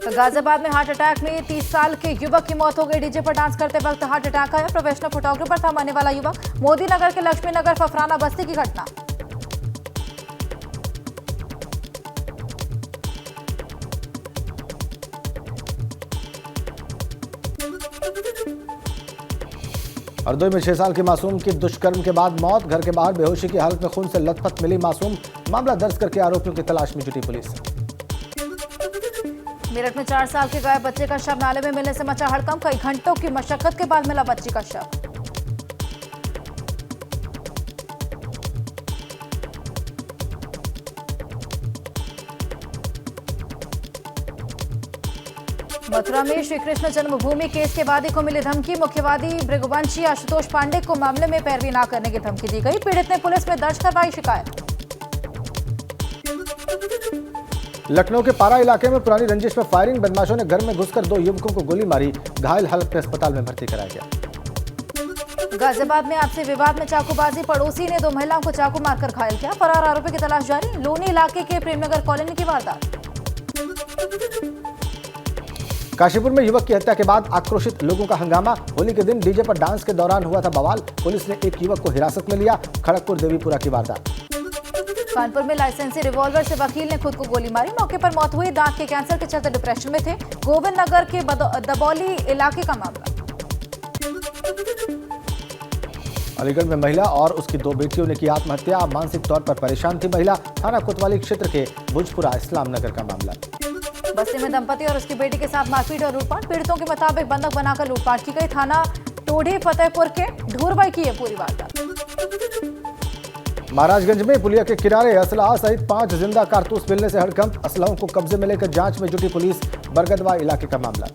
गाजियाबाद में heart attack में 30 साल के युवक की मौत हो गई। डीजे पर डांस करते वक्त हार्ट अटैक आया। प्रोफेशनल फोटोग्राफर था मरने वाला युवक। मोदी नगर के लक्ष्मी नगर फफराना बस्ती की घटना। हरदोई में 6 साल के मासूम की दुष्कर्म के बाद मौत। घर के बाहर बेहोशी की हालत में खून से लथपथ मिली मासूम। मामला दर्ज करके आरोपियों की तलाश में जुटी पुलिस। मेरठ में 4 साल के गायब बच्चे का शव नाले में मिलने से मचा हड़कंप। कई घंटों की मशक्कत के बाद मिला बच्ची का शव। मथुरा में श्री कृष्ण जन्मभूमि केस के वादी को मिली धमकी। मुख्यवादी भृगुवंशी आशुतोष पांडे को मामले में पैरवी न करने की धमकी दी गई। पीड़ित ने पुलिस में दर्ज करवाई शिकायत। लखनऊ के पारा इलाके में पुरानी रंजिश में फायरिंग। बदमाशों ने घर में घुसकर 2 युवकों को गोली मारी। घायल हालत में अस्पताल में भर्ती कराया गया। गाजियाबाद में आपसी विवाद में चाकूबाजी। पड़ोसी ने 2 महिलाओं को चाकू मारकर घायल किया। फरार आरोपी की तलाश जारी। लोनी इलाके के प्रेमनगर कॉलोनी की वारदात। काशीपुर में युवक की हत्या के बाद आक्रोशित लोगों का हंगामा। होली के दिन डीजे पर डांस के दौरान हुआ था बवाल। पुलिस ने एक युवक को हिरासत में लिया। खड़गपुर देवीपुरा की वारदात। कानपुर में लाइसेंसी रिवॉल्वर से वकील ने खुद को गोली मारी। मौके पर मौत हुई। दांत के कैंसर के चलते डिप्रेशन में थे। गोविंद नगर के दबौली इलाके का मामला। अलीगढ़ में महिला और उसकी 2 बेटियों ने की आत्महत्या। मानसिक तौर पर परेशान थी महिला। थाना कोतवाली क्षेत्र के भुजपुरा इस्लाम नगर का मामला। बस्ती में दंपति और उसकी बेटी के साथ मारपीट और लूटपाट। पीड़ितों के मुताबिक बंधक बनाकर लूटपाट की गई। थाना टोढ़ी फतेहपुर के ढूरबाई की है पूरी वारदात। महाराजगंज में पुलिया के किनारे असलहा सहित 5 जिंदा कारतूस मिलने से हड़कंप। असलहों को कब्जे में लेकर जांच में जुटी पुलिस। बरगदवा इलाके का मामला।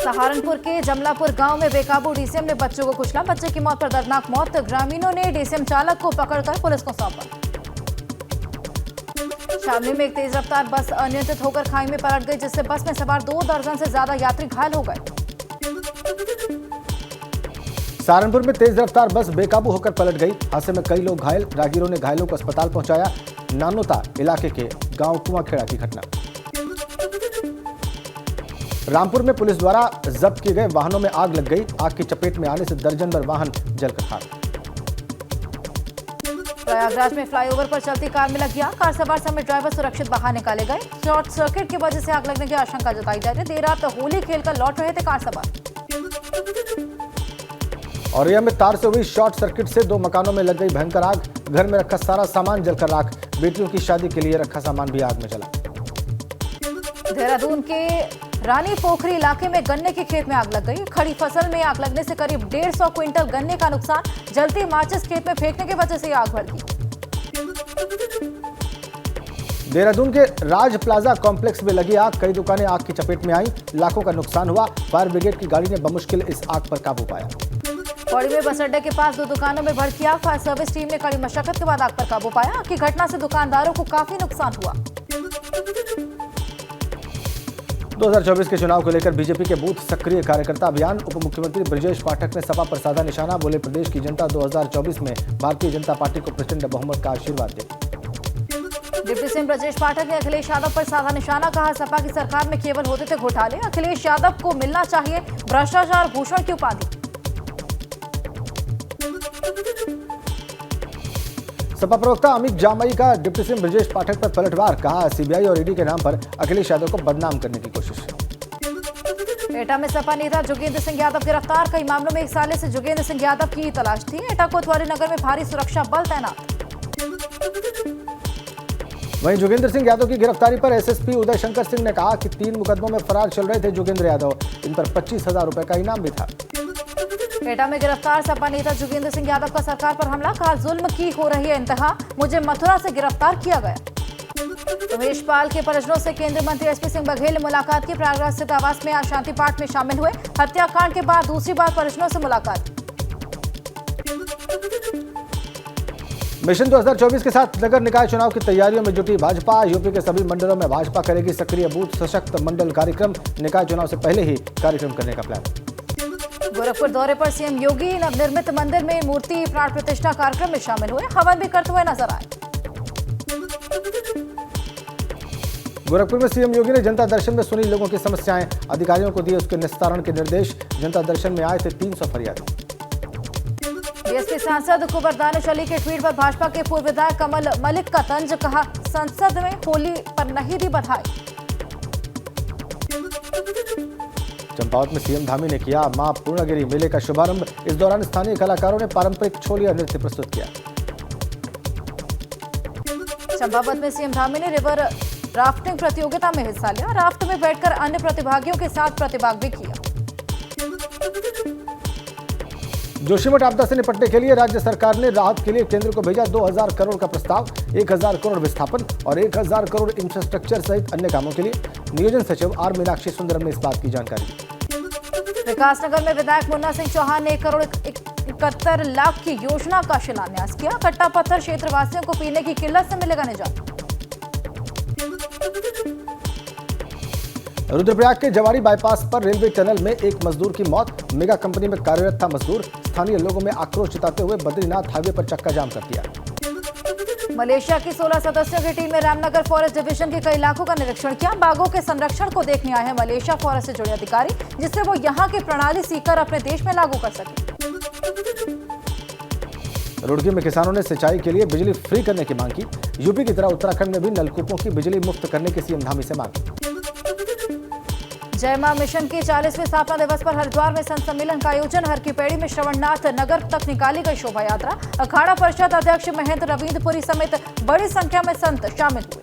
सहारनपुर के जमलापुर गांव में बेकाबू डीसीएम ने बच्चों को कुचला। बच्चे की मौत पर दर्दनाक मौत। ग्रामीणों ने डीसीएम चालक को पकड़कर पुलिस को सौंपा। शामली में एक तेज रफ्तार बस अनियंत्रित होकर खाई में पलट गई, जिससे बस में सवार 2 दर्जन से ज्यादा यात्री घायल हो गए। सहारनपुर में तेज रफ्तार बस बेकाबू होकर पलट गई। हादसे में कई लोग घायल। राहगीरों ने घायलों को अस्पताल पहुंचाया। नानोता इलाके के गांव कुआंखेड़ा की घटना। रामपुर में पुलिस द्वारा जब्त किए गए वाहनों में आग लग गई। आग की चपेट में आने से दर्जन भर वाहन जलकर खाक। प्रयागराज में फ्लाईओवर पर चलती कार में लग गया। कार सवार समेत ड्राइवर सुरक्षित बाहर निकाले गए। शॉर्ट सर्किट की वजह से आग लगने की आशंका जताई जा रही है। देर रात होली खेलकर लौट रहे थे कार सवार। औरैया में तार से हुई शॉर्ट सर्किट से 2 मकानों में लग गई भयंकर आग। घर में रखा सारा सामान जलकर राख। बेटियों की शादी के लिए रखा सामान भी आग में जला। देहरादून के रानी पोखरी इलाके में गन्ने के खेत में आग लग गई। खड़ी फसल में आग लगने से करीब 150 क्विंटल गन्ने का नुकसान। जलती माचिस खेत में फेंकने की वजह से आग भड़की। देहरादून के राज प्लाजा कॉम्प्लेक्स में लगी आग। कई दुकानें आग की चपेट में आईं। लाखों का नुकसान हुआ। फायर ब्रिगेड की गाड़ी ने बमुश्किल इस आग पर काबू पाया। पौड़ी में बस अड्डे के पास 2 दुकानों में भड़की आग। फायर सर्विस टीम ने कड़ी मशक्कत के बाद आग पर काबू पाया। आग की घटना से दुकानदारों को काफी नुकसान हुआ। 2024 के चुनाव को लेकर बीजेपी के बूथ सक्रिय कार्यकर्ता अभियान। उप मुख्यमंत्री ब्रजेश पाठक ने सपा पर साधा निशाना। बोले प्रदेश की जनता 2024 में भारतीय जनता पार्टी को प्रचंड बहुमत का आशीर्वाद दे। डिप्टी सीएम ब्रजेश पाठक ने अखिलेश यादव पर साधा निशाना। कहा सपा की सरकार में केवल होते थे घोटाले। अखिलेश यादव को मिलना चाहिए भ्रष्टाचार भूषण की उपाधि। सपा प्रवक्ता अमित जामई का डिप्टी सीएम ब्रजेश पाठक पर पलटवार। कहा सीबीआई और ईडी के नाम पर अखिलेश यादव को बदनाम करने की कोशिश। एटा में सपा नेता जोगेंद्र सिंह यादव गिरफ्तार। कई मामलों में 1 साल से जोगेंद्र सिंह यादव की तलाश थी। एटा कोतवाली नगर में भारी सुरक्षा बल तैनात। वहीं जोगेंद्र सिंह यादव की गिरफ्तारी पर एसएसपी उदय शंकर सिंह ने कहा कि 3 मुकदमों में फरार चल रहे थे जोगेंद्र यादव। इन पर 25,000 रुपए का इनाम भी था। एटा में गिरफ्तार सपा नेता जोगेंद्र सिंह यादव का सरकार पर हमला। कहा जुल्म की हो रही है इंतहा। मुझे मथुरा से गिरफ्तार किया गया। उमेश पाल के परिजनों से केंद्रीय मंत्री एसपी सिंह बघेल ने मुलाकात की। प्रयागराज स्थित आवास में आज शांति पाठ में शामिल हुए। हत्याकांड के बाद दूसरी बार परिजनों से मुलाकात। मिशन 2024 के साथ नगर निकाय चुनाव की तैयारियों में जुटी भाजपा। यूपी के सभी मंडलों में भाजपा करेगी सक्रिय बूथ सशक्त मंडल कार्यक्रम। निकाय चुनाव से पहले ही कार्यक्रम करने का प्लान। गोरखपुर दौरे पर सीएम योगी नवनिर्मित मंदिर में मूर्ति प्राण प्रतिष्ठा कार्यक्रम में शामिल हुए। हवन भी करते हुए नजर आए। गोरखपुर में सीएम योगी ने जनता दर्शन में सुनी लोगों की समस्याएं, अधिकारियों को दिए उसके निस्तारण के निर्देश। जनता दर्शन में आए थे 300 फरियादी। बीएसपी सांसद कुंवर दानिश अली के ट्वीट पर भाजपा के पूर्व विधायक कमल मलिक का तंज, कहा संसद में होली पर नहीं दी बधाई। चंपावत में सीएम धामी ने किया मां पूर्णागिरी मेले का शुभारंभ। इस दौरान स्थानीय कलाकारों ने पारंपरिक छोलिया नृत्य प्रस्तुत किया। चंपावत में सीएम धामी ने रिवर राफ्टिंग प्रतियोगिता में हिस्सा लिया। राफ्ट में बैठकर अन्य प्रतिभागियों के साथ प्रतिभाग भी किया। जोशीमठ आपदा से निपटने के लिए राज्य सरकार ने राहत के लिए केंद्र को भेजा 2000 करोड़ का प्रस्ताव। 1000 करोड़ विस्थापन और 1000 करोड़ इंफ्रास्ट्रक्चर सहित अन्य कामों के लिए। नियोजन सचिव आर मीनाक्षी सुंदरम ने इस बात की जानकारी दी। विकासनगर में विधायक मुन्ना सिंह चौहान ने 1 करोड़ 71 लाख की योजना का शिलान्यास किया। कट्टा पत्थर क्षेत्र वासियों को पीने की किल्लत से मिलेगा निजात। रुद्रप्रयाग के जवाड़ी बाईपास पर रेलवे टनल में एक मजदूर की मौत। मेगा कंपनी में कार्यरत था मजदूर। स्थानीय लोगों में आक्रोश जताते हुए बद्रीनाथ हाईवे पर चक्का जाम कर दिया। मलेशिया की 16 सदस्यों की टीम ने रामनगर फॉरेस्ट डिवीजन के कई इलाकों का निरीक्षण किया। बाघों के संरक्षण को देखने आए हैं मलेशिया फॉरेस्ट से जुड़े अधिकारी, जिससे वो यहां की प्रणाली सीखकर अपने देश में लागू कर सके। रुड़की में किसानों ने सिंचाई के लिए बिजली फ्री करने की मांग की। यूपी की तरह उत्तराखंड में भी नलकूपों की बिजली मुफ्त करने की सीएम धामी से मांग। जय मां मिशन के 40वें स्थापना दिवस पर हरिद्वार में संत सम्मेलन का आयोजन। हर की पेड़ी में श्रवणनाथ नगर तक निकाली गई शोभा यात्रा। अखाड़ा परिषद अध्यक्ष महेंद्र रविंद्रपुरी समेत बड़ी संख्या में संत शामिल हुए।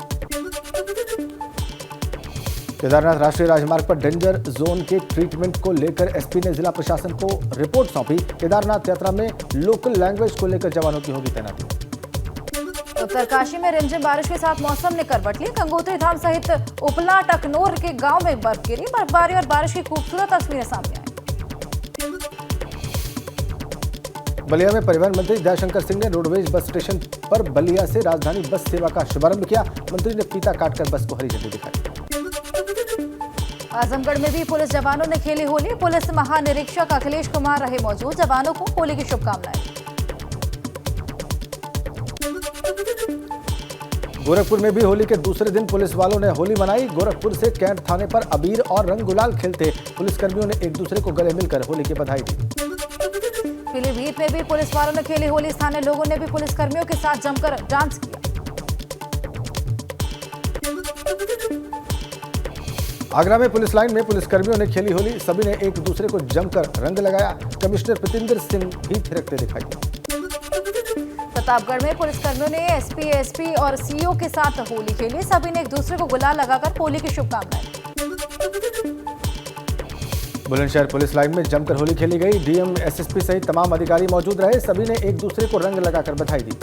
केदारनाथ राष्ट्रीय राजमार्ग पर डेंजर जोन के ट्रीटमेंट को लेकर एसपी ने जिला प्रशासन को रिपोर्ट सौंपी। केदारनाथ यात्रा में लोकल लैंग्वेज को लेकर जवानों की होगी तैनाती। उत्तरकाशी में रिमझिम बारिश के साथ मौसम ने करवट ली। गंगोत्री धाम सहित उपला टकनोर के गांव में बर्फ गिरी। बर्फबारी और बारिश की खूबसूरत तस्वीरें सामने आई। बलिया में परिवहन मंत्री दयाशंकर सिंह ने रोडवेज बस स्टेशन पर बलिया से राजधानी बस सेवा का शुभारंभ किया। मंत्री ने फीता काटकर बस को हरी झंडी दिखाई। आजमगढ़ में भी पुलिस जवानों ने खेली होली। पुलिस महानिरीक्षक अखिलेश कुमार रहे मौजूद। जवानों को होली की शुभकामनाएं। गोरखपुर में भी होली के दूसरे दिन पुलिस वालों ने होली मनाई। गोरखपुर से कैंट थाने पर अबीर और रंग गुलाल खेलते पुलिसकर्मियों ने एक दूसरे को गले मिलकर होली की बधाई दी। पीलीभीत में भी पुलिस वालों ने खेली होली। स्थानीय लोगों ने भी पुलिसकर्मियों के साथ जमकर डांस किया। आगरा में पुलिस लाइन में पुलिसकर्मियों ने खेली होली। सभी ने एक दूसरे को जमकर रंग लगाया। कमिश्नर प्रतिंदर सिंह भी थिरकते दिखाई दिए। प्रतापगढ़ में पुलिसकर्मियों ने एसपी और सीईओ के साथ होली खेली। सभी ने एक दूसरे को गुलाल लगाकर होली की शुभकामनाएं। बुलंदशहर पुलिस लाइन में जमकर होली खेली गई। डीएम एसएसपी सहित तमाम अधिकारी मौजूद रहे। सभी ने एक दूसरे को रंग लगाकर बधाई दी।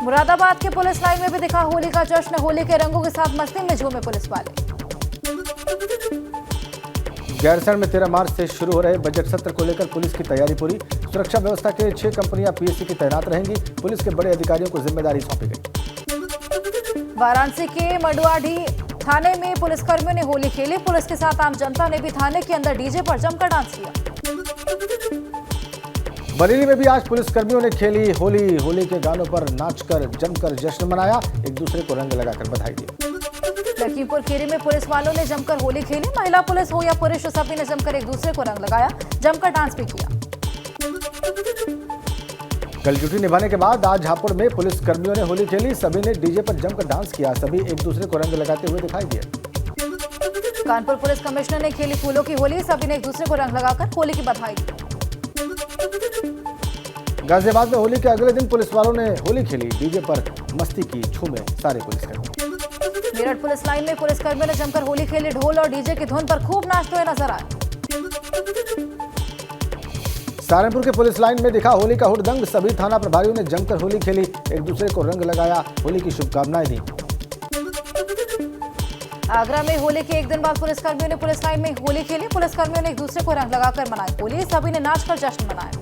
मुरादाबाद के पुलिस लाइन में भी दिखा होली का जश्न। होली के रंगों के साथ मस्ती में झूमे पुलिस वाले। गैरसैंण में 13 मार्च से शुरू हो रहे बजट सत्र को लेकर पुलिस की तैयारी पूरी। सुरक्षा व्यवस्था के 6 कंपनियां पीएससी की तैनात रहेंगी। पुलिस के बड़े अधिकारियों को जिम्मेदारी सौंपी गई। वाराणसी के मंडुआडीह थाने में पुलिसकर्मियों ने होली खेली। पुलिस के साथ आम जनता ने भी थाने के अंदर डीजे पर जमकर डांस किया। बरेली में भी आज पुलिसकर्मियों ने खेली होली। होली के गानों पर नाचकर जमकर जश्न मनाया। एक दूसरे को रंग लगाकर बधाई दी। लखीमपुर खीरी में पुलिस वालों ने जमकर होली खेली। महिला पुलिस हो या पुरुष, सभी ने जमकर एक दूसरे को रंग लगाया। जमकर डांस भी किया। कल ड्यूटी निभाने के बाद आज हापुड़ में पुलिस कर्मियों ने होली खेली। सभी ने डीजे पर जमकर डांस किया। सभी एक दूसरे को रंग लगाते हुए दिखाई दिए। कानपुर पुलिस कमिश्नर ने खेली फूलों की होली। सभी ने एक दूसरे को रंग लगाकर होली की बधाई दी। गाजियाबाद में होली के अगले दिन पुलिस वालों ने होली खेली। डीजे पर मस्ती की, झूमे सारे पुलिसकर्मी। मेरठ पुलिस लाइन में पुलिसकर्मियों ने जमकर होली खेली। ढोल और डीजे की धुन पर खूब नाचते हुए नजर आए। सहारनपुर के पुलिस लाइन में दिखा होली का हुड़दंग। सभी थाना प्रभारियों ने जमकर होली खेली। एक दूसरे को रंग लगाया, होली की शुभकामनाएं दी। आगरा में होली के एक दिन बाद पुलिसकर्मियों ने पुलिस लाइन में होली खेली। पुलिसकर्मियों ने एक दूसरे को रंग लगाकर मनाई होली। सभी ने नाचकर जश्न मनाया।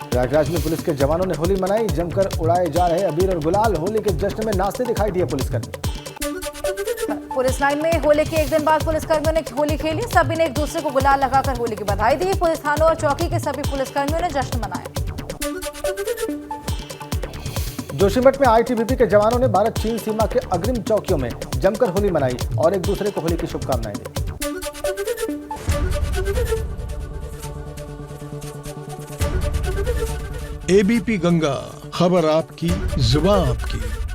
प्रयागराज में पुलिस के जवानों ने होली मनाई। जमकर उड़ाए जा रहे अबीर और गुलाल। होली के जश्न में नाचते दिखाई दिए पुलिसकर्मी। पुलिस लाइन में होली के एक दिन बाद पुलिसकर्मियों ने होली खेली। सभी ने एक दूसरे को गुलाल लगाकर होली की बधाई दी। पुलिस थानों और चौकी के सभी पुलिसकर्मियों ने जश्न मनाया। जोशीमठ में आईटीबीपी के जवानों ने भारत चीन सीमा के अग्रिम चौकियों में जमकर होली मनाई और एक दूसरे को होली की शुभकामनाएं दी। एबीपी गंगा, खबर आपकी, जुबान आपकी।